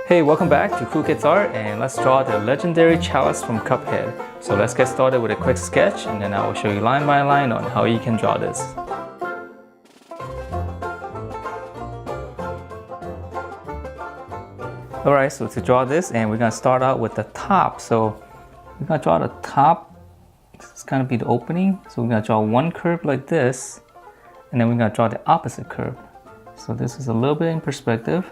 Hey, welcome back to Cool Kids Art, and let's draw the Legendary Chalice from Cuphead. So let's get started with a quick sketch, and then I will show you line by line on how you can draw this. Alright, so to draw this, and we're going to start out with the top. So we're going to draw the top. It's going to be the opening. So we're going to draw one curve like this, and then we're going to draw the opposite curve. So this is a little bit in perspective.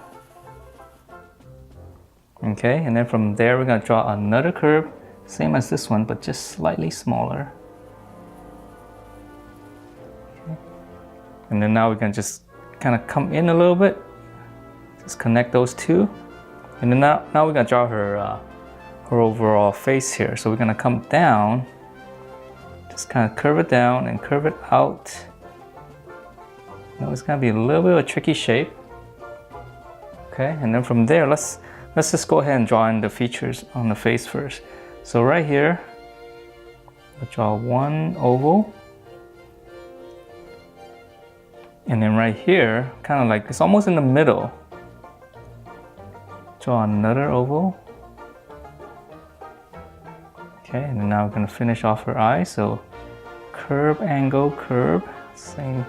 Okay, and then from there we're going to draw another curve, same as this one, but just slightly smaller. Okay. And then now we can just kind of come in a little bit, just connect those two. And then now we're going to draw her overall face here. So we're going to come down, just kind of curve it down and curve it out. Now it's going to be a little bit of a tricky shape. Okay, and then from there, let's just go ahead and draw in the features on the face first. So right here, I'll draw one oval. And then right here, kind of like, it's almost in the middle. Draw another oval. Okay, and then now we're gonna finish off her eye. So curve, angle, curve, same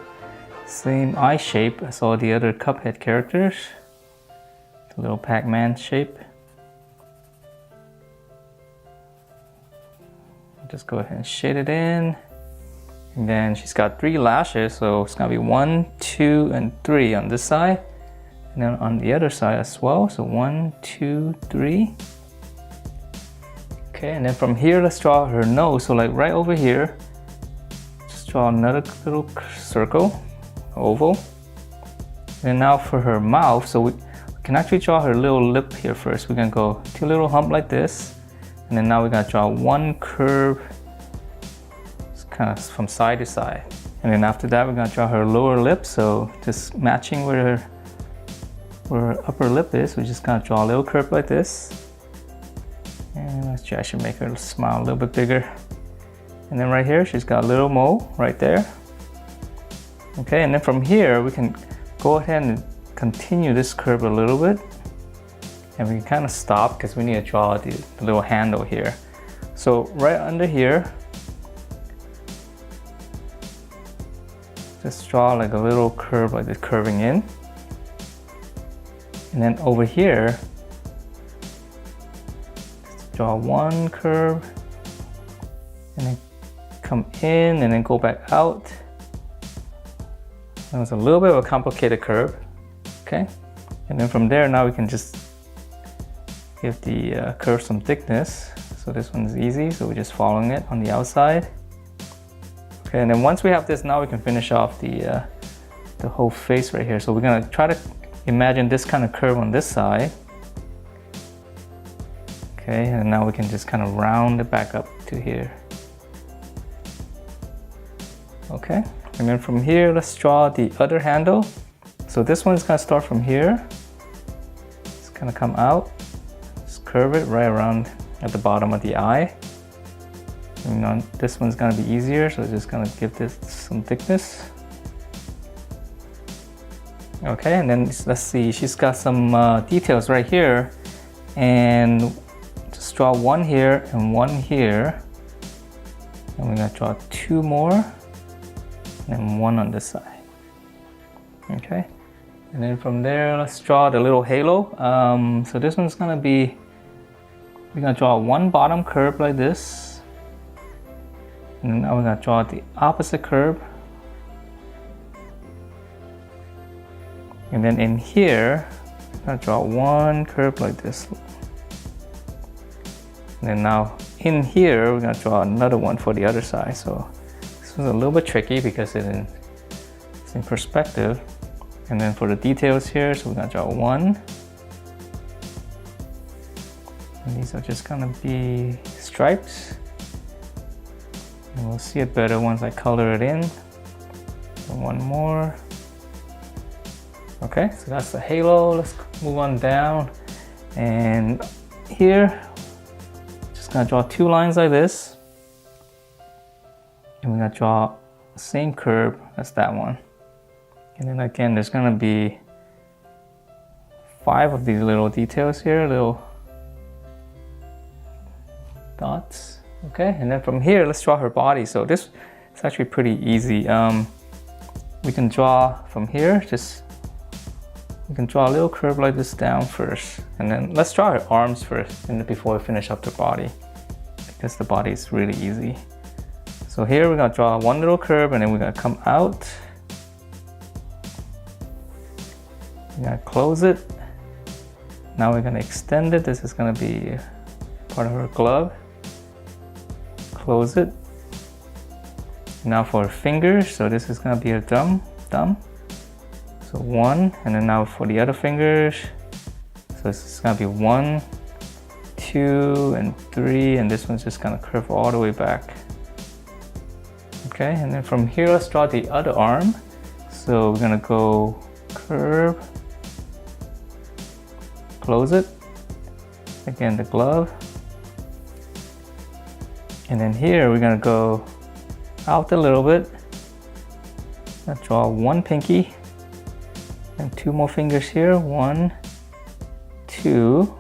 eye shape as all the other Cuphead characters. Little Pac-Man shape. Just go ahead and shade it in. And then she's got 3 lashes, so it's gonna be 1, 2, and 3 on this side. And then on the other side as well, so 1, 2, 3. Okay, and then from here, let's draw her nose. So like right over here, just draw another little circle, oval. And now for her mouth, so we can actually draw her little lip here first. We're gonna go 2 little hump like this, and then now we're gonna draw one curve, kind of from side to side. And then after that, we're gonna draw her lower lip. So just matching where her upper lip is, we're just gonna draw a little curve like this. And let's try, I should make her smile a little bit bigger. And then right here, she's got a little mole right there. Okay, and then from here, we can go ahead and continue this curve a little bit, and we can kind of stop because we need to draw the little handle here. So right under here, just draw like a little curve like this, curving in. And then over here, just draw one curve, and then come in and then go back out. That was a little bit of a complicated curve. Okay, and then from there, now we can just give the curve some thickness. So this one's easy, so we're just following it on the outside. Okay, and then once we have this, now we can finish off the whole face right here. So we're gonna try to imagine this kind of curve on this side. Okay, and now we can just kind of round it back up to here. Okay, and then from here, let's draw the other handle. So this one's gonna start from here. It's gonna come out, just curve it right around at the bottom of the eye. And this one's gonna be easier, so just gonna give this some thickness. Okay, and then let's see, she's got some details right here. And just draw one here and one here. And we're gonna draw 2 more, and 1 on this side. Okay. And then from there, let's draw the little halo. So this one's gonna be, we're gonna draw one bottom curve like this. And now we're gonna draw the opposite curve. And then in here, we're gonna draw one curve like this. And then now in here, we're gonna draw another one for the other side. So this one's a little bit tricky because it's in perspective. And then for the details here, so we're gonna draw 1. And these are just gonna be stripes. And we'll see it better once I color it in. So 1 more. Okay, so that's the halo. Let's move on down. And here, just gonna draw 2 lines like this. And we're gonna draw the same curve as that one. And then again, there's gonna be 5 of these little details here, little dots. Okay, and then from here, let's draw her body. So this is actually pretty easy. We can draw from here, we can draw a little curve like this down first. And then let's draw her arms first, and then before we finish up the body, because the body is really easy. So here we're gonna draw one little curve, and then we're gonna come out. We're gonna close it. Now we're gonna extend it. This is gonna be part of her glove. Close it. Now for her fingers, so this is gonna be her thumb. So 1, and then now for the other fingers, so this is gonna be 1, 2, and 3, and this one's just gonna curve all the way back. Okay, and then from here, let's draw the other arm. So we're gonna go curve, close it, again the glove, and then here we're gonna go out a little bit. Let's draw one pinky and 2 more fingers here, 1, 2,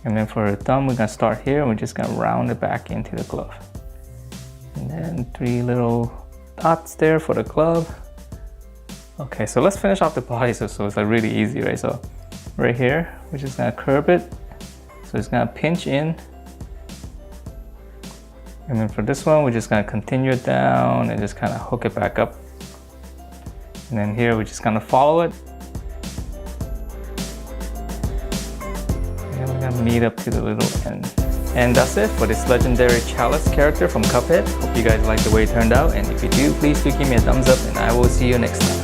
and then for the thumb we're gonna start here and we're just gonna round it back into the glove, and then 3 little dots there for the glove. Okay, so let's finish off the body. So it's like really easy, right? So right here we're just gonna curve it, so it's gonna pinch in. And then for this one, we're just gonna continue it down and just kind of hook it back up. And then here, we're just gonna follow it. And we're gonna meet up to the little end. And that's it for this Legendary Chalice character from Cuphead. Hope you guys like the way it turned out. And if you do, please do give me a thumbs up, and I will see you next time.